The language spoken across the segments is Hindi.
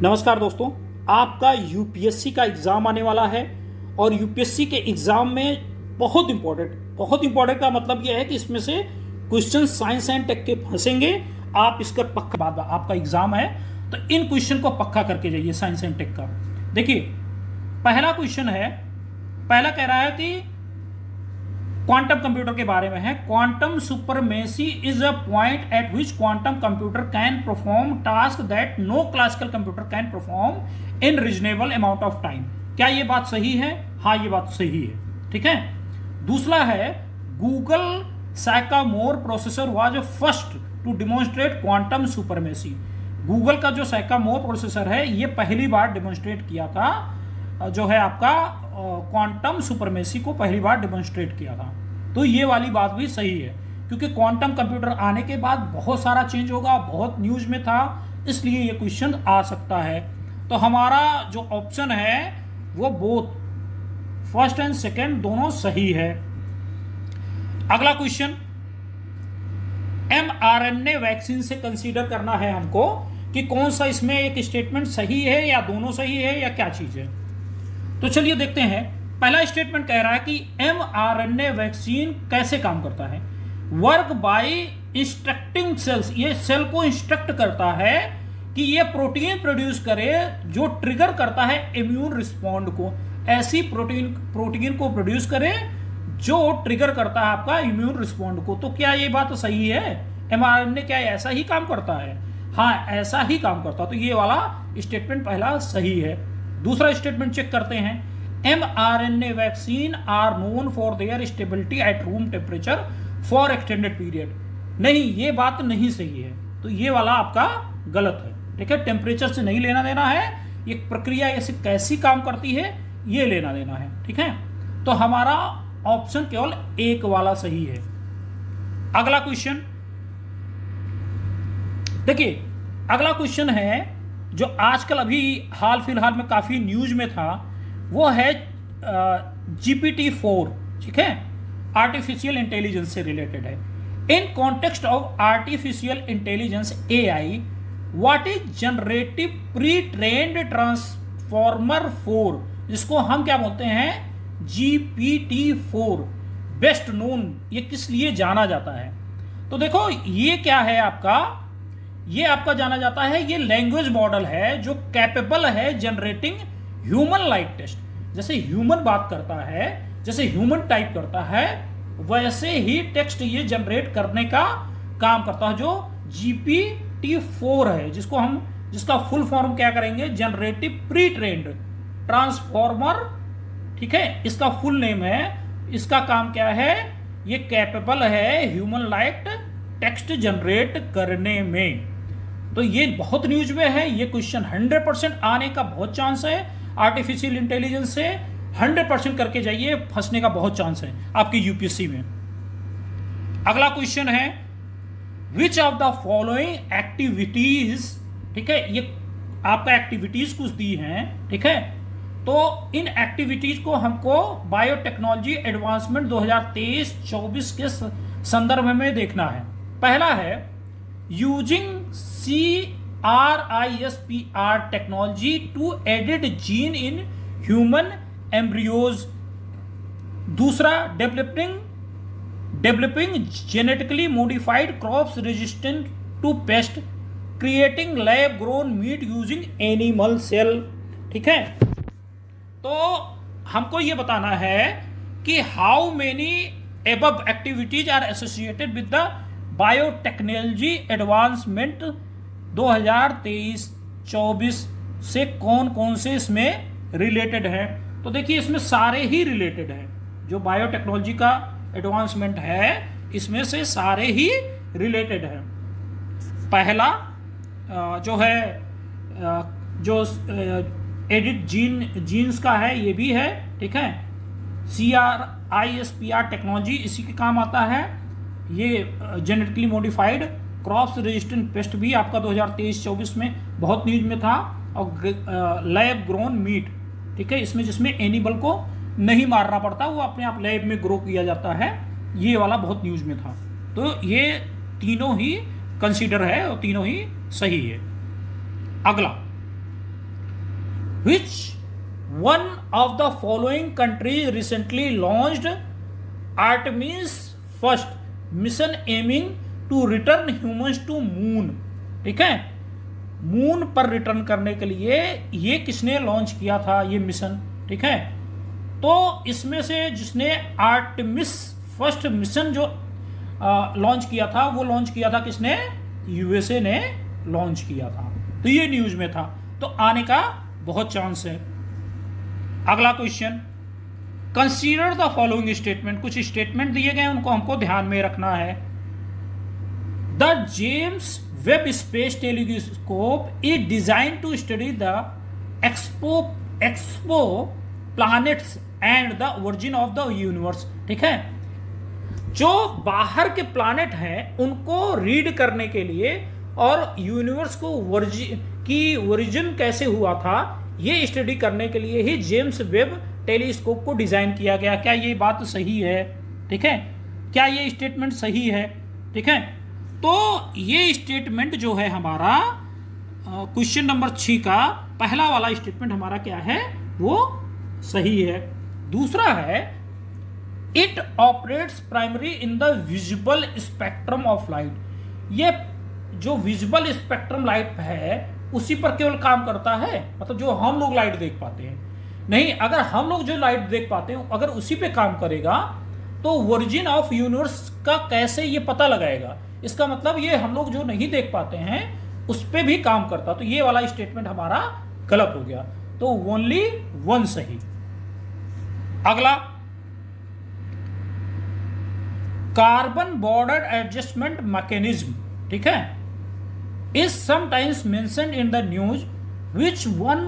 नमस्कार दोस्तों, आपका यूपीएससी का एग्ज़ाम आने वाला है और यूपीएससी के एग्ज़ाम में बहुत इंपॉर्टेंट का मतलब यह है कि इसमें से क्वेश्चन साइंस एंड टेक के फंसेंगे। आप इसका पक्का बाद आपका एग्ज़ाम है तो इन क्वेश्चन को पक्का करके जाइए साइंस एंड टेक का। देखिए, पहला क्वेश्चन है, पहला कह रहा है कि क्वांटम कंप्यूटर के बारे में है। Quantum supremacy is a point at which quantum computer can perform task that no classical computer can perform in reasonable amount of time. क्या ये बात सही है? हाँ, ये बात सही है। ठीक है। दूसरा है, Google Sycamore processor was first to demonstrate quantum supremacy. Google का जो सैकामोर प्रोसेसर है ये पहली बार डिमॉन्स्ट्रेट किया था, जो है आपका क्वांटम सुपरमेसी को पहली बार डिमॉन्स्ट्रेट किया था। तो ये वाली बात भी सही है, क्योंकि क्वांटम कंप्यूटर आने के बाद बहुत सारा चेंज होगा, बहुत न्यूज में था, इसलिए ये क्वेश्चन आ सकता है। तो हमारा जो ऑप्शन है वो बोथ फर्स्ट एंड सेकंड दोनों सही है। अगला क्वेश्चन, mRNA वैक्सीन से कंसीडर करना है हमको कि कौन सा इसमें एक स्टेटमेंट सही है या दोनों सही है या क्या चीज है। तो चलिए देखते हैं। पहला स्टेटमेंट कह रहा है कि mRNA वैक्सीन कैसे काम करता है। वर्क बाय इंस्ट्रक्टिंग सेल्स, ये सेल को इंस्ट्रक्ट करता है कि ये प्रोटीन प्रोड्यूस करे जो ट्रिगर करता है इम्यून रिस्पॉन्ड को। ऐसी प्रोटीन को प्रोड्यूस करे जो ट्रिगर करता है आपका इम्यून रिस्पॉन्ड को। तो क्या ये बात सही है? mRNA क्या ऐसा ही काम करता है? हाँ, ऐसा ही काम करता है। तो ये वाला स्टेटमेंट पहला सही है। दूसरा स्टेटमेंट चेक करते हैं। mRNA vaccine are known for their stability at room temperature for extended period. नहीं, ये बात नहीं सही है, तो ये वाला आपका गलत है। ठीक है, टेम्परेचर से नहीं लेना देना है, ये प्रक्रिया ऐसे कैसी काम करती है ये लेना देना है। ठीक है, तो हमारा ऑप्शन केवल एक वाला सही है। अगला क्वेश्चन देखिए, अगला क्वेश्चन है जो आजकल अभी हाल फिलहाल में काफी न्यूज में था, वो है GPT-4। ठीक है, आर्टिफिशियल इंटेलिजेंस से रिलेटेड है। In context of artificial intelligence AI, what is generative pre trained transformer 4, जिसको हम क्या बोलते हैं GPT-4 बेस्ट नोन, ये किस लिए जाना जाता है? तो देखो, ये क्या है आपका, ये आपका जाना जाता है, ये लैंग्वेज मॉडल है जो कैपेबल है जनरेटिंग ह्यूमन लाइक टेक्स्ट। जैसे ह्यूमन बात करता है, जैसे ह्यूमन टाइप करता है, वैसे ही टेक्स्ट ये जनरेट करने का काम करता है, जो GPT-4 है, जिसका फुल फॉर्म क्या करेंगे, जनरेटिव प्री ट्रेन्ड ट्रांसफॉर्मर। ठीक है, इसका फुल नेम है। इसका काम क्या है, ये कैपेबल है ह्यूमन लाइक टेक्स्ट जनरेट करने में। तो ये बहुत न्यूज में है, ये क्वेश्चन 100% आने का बहुत चांस है। आर्टिफिशियल इंटेलिजेंस से 100% करके जाइए, फंसने का बहुत चांस है आपके यूपीएससी में। अगला क्वेश्चन है, विच ऑफ द फॉलोइंग एक्टिविटीज, ठीक है, ये आपका एक्टिविटीज कुछ दी हैं। ठीक है, तो इन एक्टिविटीज को हमको बायोटेक्नोलॉजी एडवांसमेंट 2023-24 के संदर्भ में देखना है। पहला है using CRISPR technology to edit gene in human embryos. दूसरा, developing genetically modified crops resistant to pest, creating lab grown meat using animal cell. ठीक है, तो हमको ये बताना है कि how many above activities are associated with the biotechnology advancement 2023-24 से कौन कौन से इसमें रिलेटेड है। तो देखिए, इसमें सारे ही रिलेटेड है। जो बायोटेक्नोलॉजी का एडवांसमेंट है, इसमें से सारे ही रिलेटेड है। पहला जो है जो एडिट जीन्स का है, ये भी है। ठीक है, CRISPR टेक्नोलॉजी इसी के काम आता है। ये genetically modified crops resistant paste भी आपका 2023-24 में बहुत न्यूज में था। और लैब ग्रोन मीट, ठीक है, इसमें जिसमें एनिमल को नहीं मारना पड़ता, वो अपने आप लैब में ग्रो किया जाता है, ये वाला बहुत न्यूज में था। तो ये तीनों ही कंसीडर है और तीनों ही सही है। अगला which one of the following countries recently launched Artemis first mission aiming to return humans to moon? ठीक है, मून पर रिटर्न करने के लिए ये किसने लॉन्च किया था ये मिशन? ठीक है, तो इसमें से जिसने आर्टेमिस फर्स्ट मिशन जो लॉन्च किया था वो लॉन्च किया था किसने? यूएसए ने लॉन्च किया था। तो ये न्यूज में था, तो आने का बहुत चांस है। अगला question, consider the following statement. कुछ स्टेटमेंट दिए गए हैं, उनको हमको ध्यान में रखना है। The James Webb space telescope is design to study the exoplanets and the origin of the universe. ठीक है, जो बाहर के प्लैनेट हैं उनको रीड करने के लिए और यूनिवर्स को ओरिजिन कैसे हुआ था ये स्टडी करने के लिए ही जेम्स वेब टेलीस्कोप को डिजाइन किया गया। क्या ये बात सही है? ठीक है, क्या ये स्टेटमेंट सही है? ठीक है, तो ये स्टेटमेंट जो है हमारा क्वेश्चन नंबर 6 का पहला वाला स्टेटमेंट हमारा क्या है? वो सही है। दूसरा है, it operates primary in the visible spectrum of light. ये जो विजिबल स्पेक्ट्रम लाइट है उसी पर केवल काम करता है, मतलब जो हम लोग लाइट देख पाते हैं नहीं। अगर हम लोग जो लाइट देख पाते हैं अगर उसी पे काम करेगा तो ओरिजिन ऑफ यूनिवर्स का कैसे ये पता लगाएगा? इसका मतलब ये हम लोग जो नहीं देख पाते हैं उस पे भी काम करता। तो ये वाला स्टेटमेंट हमारा गलत हो गया, तो ओनली 1 सही। अगला, कार्बन बॉर्डर एडजस्टमेंट मैकेनिज्म, ठीक है, is sometimes mentioned in the news. Which one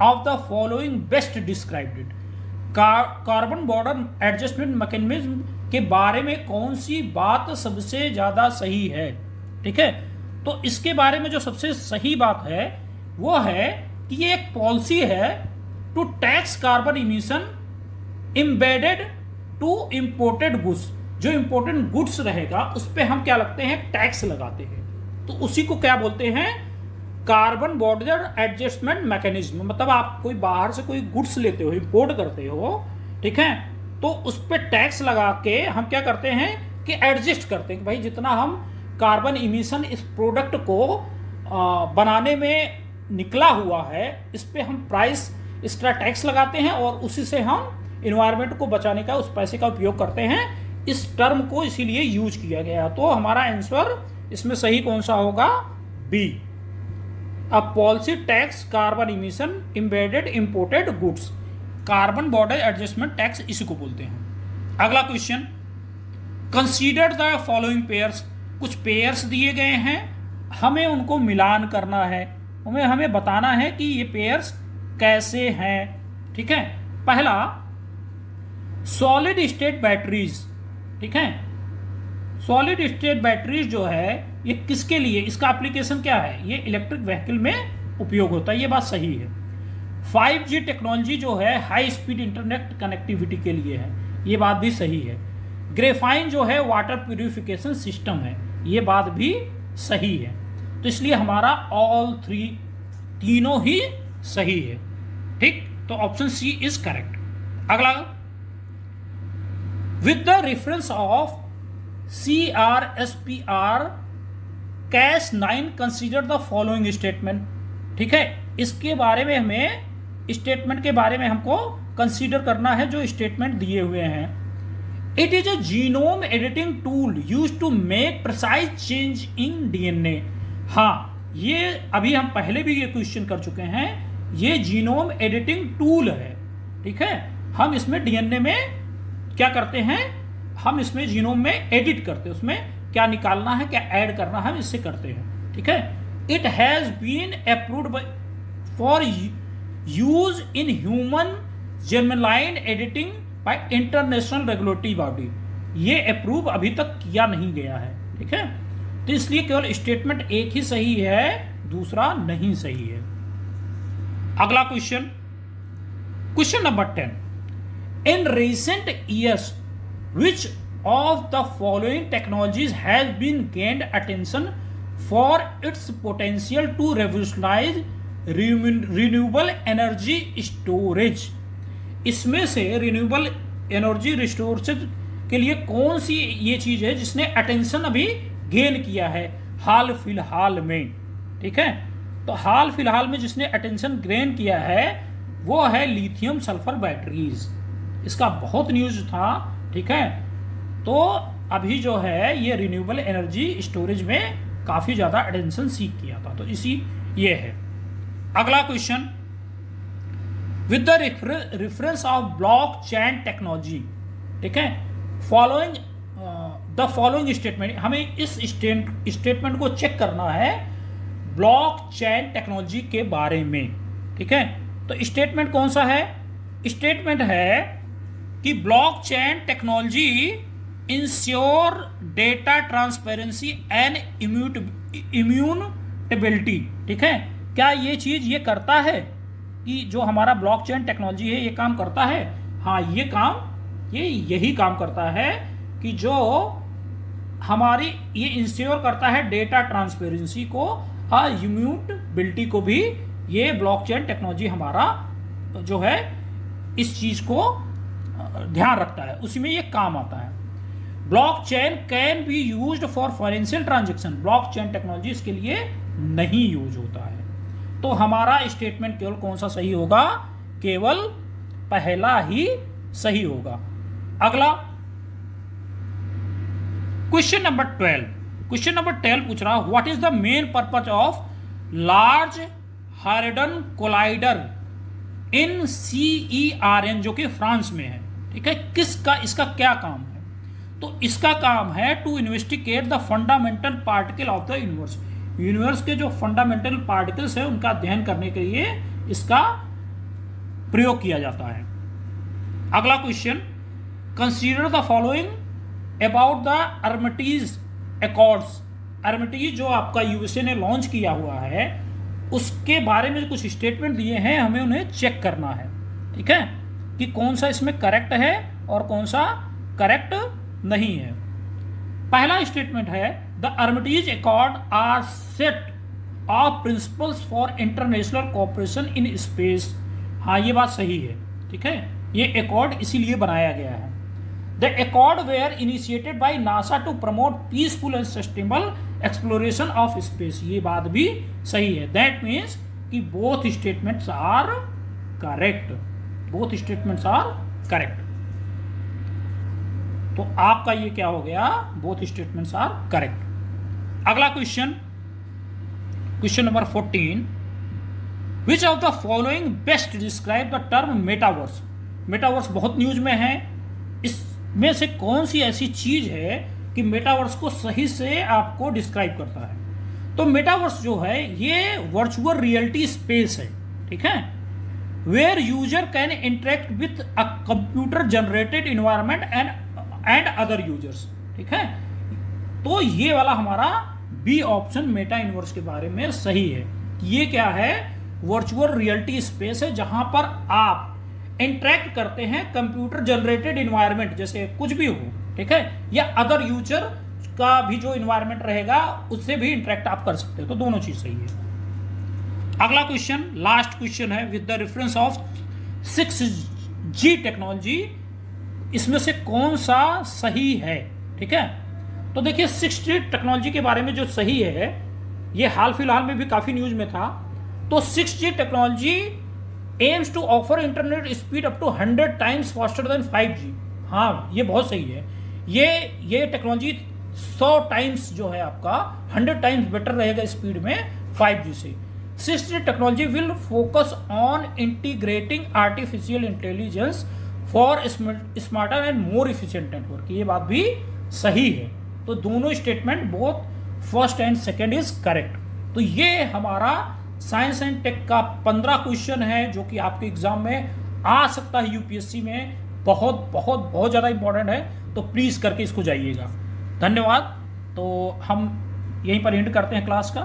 of the following best described it? Carbon border adjustment mechanism के बारे में कौन सी बात सबसे ज्यादा सही है? ठीक है, तो इसके बारे में जो सबसे सही बात है वो है कि ये एक पॉलिसी है to tax carbon emission embedded to imported goods. जो इंपोर्टेंट गुड्स रहेगा उस पर हम क्या लगते हैं? टैक्स लगाते हैं। तो उसी को क्या बोलते हैं? Carbon border adjustment mechanism. मतलब आप कोई बाहर से कोई गुड्स लेते हो, इंपोर्ट करते हो, ठीक है, तो उस पर टैक्स लगा के हम क्या करते हैं कि एडजस्ट करते हैं कि भाई जितना हम कार्बन इमिशन इस प्रोडक्ट को बनाने में निकला हुआ है इस पे हम प्राइस एक्स्ट्रा टैक्स लगाते हैं और उसी से हम इन्वायरमेंट को बचाने का उस पैसे का उपयोग करते हैं। इस टर्म को इसीलिए यूज किया गया। तो हमारा आंसर इसमें सही कौन सा होगा? B, a policy tax carbon emission embedded imported goods. Carbon border adjustment tax इसी को बोलते हैं। अगला question, consider the following pairs. कुछ पेयर्स दिए गए हैं, हमें उनको मिलान करना है, हमें बताना है कि ये पेयर्स कैसे हैं। ठीक है, पहला सॉलिड स्टेट बैटरीज। ठीक है, सॉलिड स्टेट बैटरीज जो है ये किसके लिए, इसका एप्लीकेशन क्या है? ये इलेक्ट्रिक व्हीकल में उपयोग होता है, ये बात सही है। 5G टेक्नोलॉजी जो है हाई स्पीड इंटरनेट कनेक्टिविटी के लिए है, ये बात भी सही है। ग्रेफाइन जो है वाटर प्यूरिफिकेशन सिस्टम है, ये बात भी सही है। तो इसलिए हमारा ऑल 3 तीनों ही सही है। ठीक, तो ऑप्शन सी इज करेक्ट। अगला, with the reference of CRSPR cash 9 consider the following statement. ठीक है, इसके बारे में हमें स्टेटमेंट के बारे में हमको कंसीडर करना है जो स्टेटमेंट दिए हुए हैं। It is a genome editing tool use to make precise change in DNA। हाँ, ये अभी हम पहले भी ये क्वेश्चन कर चुके हैं, ये जीनोम एडिटिंग टूल है। ठीक है, हम इसमें DNA में क्या करते हैं? हम इसमें जीनोम में एडिट करते हैं, उसमें क्या निकालना है क्या ऐड करना है हम इससे करते हैं। ठीक है, it has been approved for use in human germline editing by international regulatory body. ये अप्रूव अभी तक किया नहीं गया है। ठीक है, तो इसलिए केवल स्टेटमेंट एक ही सही है, दूसरा नहीं सही है। अगला question, question number 10, in recent years which of the following technologies has been gained attention for its potential to revolutionize renewable energy storage. इसमें से रिन्यूएबल एनर्जी रिसोर्सेज के लिए कौन सी ये चीज है जिसने अटेंशन अभी गेन किया है हाल फिलहाल में? ठीक है, तो हाल फिलहाल में जिसने अटेंशन गेन किया है वो है लिथियम सल्फर बैटरीज। इसका बहुत न्यूज था। ठीक है, तो अभी जो है ये रिन्यूएबल एनर्जी स्टोरेज में काफी ज्यादा अटेंशन सीख किया था, तो इसी ये है। अगला question, with the reference of blockchain technology. ठीक है, फॉलोइंग द फॉलोइंग स्टेटमेंट, हमें इस स्टेटमेंट को चेक करना है ब्लॉकचेन टेक्नोलॉजी के बारे में। ठीक है, तो स्टेटमेंट कौन सा है? स्टेटमेंट है कि blockchain technology ensure data transparency and immutability. ठीक है, क्या ये चीज ये करता है कि जो हमारा ब्लॉकचेन टेक्नोलॉजी है ये काम करता है? हाँ, ये यही काम करता है कि जो हमारी ये इंश्योर करता है डेटा ट्रांसपेरेंसी को और इम्यूटेबिलिटी को भी। ये ब्लॉकचेन टेक्नोलॉजी हमारा जो है इस चीज को ध्यान रखता है, उसी में ये काम आता है। Blockchain can be used for financial transaction. Blockchain technology इसके लिए नहीं यूज होता है। तो हमारा स्टेटमेंट केवल कौन सा सही होगा? केवल पहला ही सही होगा। अगला क्वेश्चन नंबर 12। क्वेश्चन नंबर 12 पूछ रहा, what is the main purpose of large harden collider in CERN, जो कि फ्रांस में है। ठीक है, किसका इसका क्या काम है? तो इसका काम है to investigate the fundamental particle of the universe. Universe के जो फंडामेंटल पार्टिकल्स है उनका अध्ययन करने के लिए इसका प्रयोग किया जाता है। अगला question, consider the following about the Artemis accords. Artemis जो आपका यूएसए ने लॉन्च किया हुआ है उसके बारे में कुछ स्टेटमेंट दिए हैं, हमें उन्हें चेक करना है। ठीक है, कि कौन सा इसमें करेक्ट है और कौन सा करेक्ट नहीं है। पहला स्टेटमेंट है, the Artemis accord are set of principles for international cooperation in space. हाँ, ये बात सही है। ठीक है, ये अकॉर्ड इसीलिए बनाया गया है। The accord were initiated by NASA to promote peaceful and sustainable exploration of space. ये बात भी सही है। दैट मीन्स कि both statements are correct. Both statements are correct. तो आपका ये क्या हो गया? Both statements are correct. अगला question, question number 14, which of the following best describe the term metaverse. Metaverse बहुत न्यूज में है, इसमें से कौन सी ऐसी चीज है कि मेटावर्स को सही से आपको डिस्क्राइब करता है? तो मेटावर्स जो है ये वर्चुअल रियलिटी स्पेस है। ठीक है, where user can interact with a computer generated environment and other users. ठीक है, तो ये वाला हमारा बी ऑप्शन मेटा यूनिवर्स के बारे में सही है। ये क्या है? वर्चुअल रियलिटी स्पेस है जहां पर आप इंटरेक्ट करते हैं कंप्यूटर जनरेटेड इन्वायरमेंट, जैसे कुछ भी हो। ठीक है, या अदर यूजर का भी जो इन्वायरमेंट रहेगा उससे भी इंटरेक्ट आप कर सकते हो। तो दोनों चीज सही है। अगला क्वेश्चन, लास्ट क्वेश्चन है, with the reference of 6G technology, इसमें से कौन सा सही है? ठीक है, तो देखिए 6G टेक्नोलॉजी के बारे में जो सही है ये हाल फिलहाल में भी काफी न्यूज में था। तो 6G technology aims to offer internet speed up to 100 times faster than 5G। हाँ, ये बहुत सही है। ये टेक्नोलॉजी 100 टाइम्स जो है आपका 100 टाइम्स बेटर रहेगा स्पीड में 5G से। 6G technology will focus on integrating artificial intelligence for smarter and more efficient network. ये बात भी सही है। तो दोनों statement both first and second is correct. तो ये हमारा साइंस एंड टेक का 15 क्वेश्चन है जो कि आपके एग्जाम में आ सकता है, यूपीएससी में बहुत बहुत बहुत ज़्यादा इंपॉर्टेंट है। तो प्लीज़ करके इसको जाइएगा। धन्यवाद। तो हम यहीं पर एंड करते हैं क्लास का।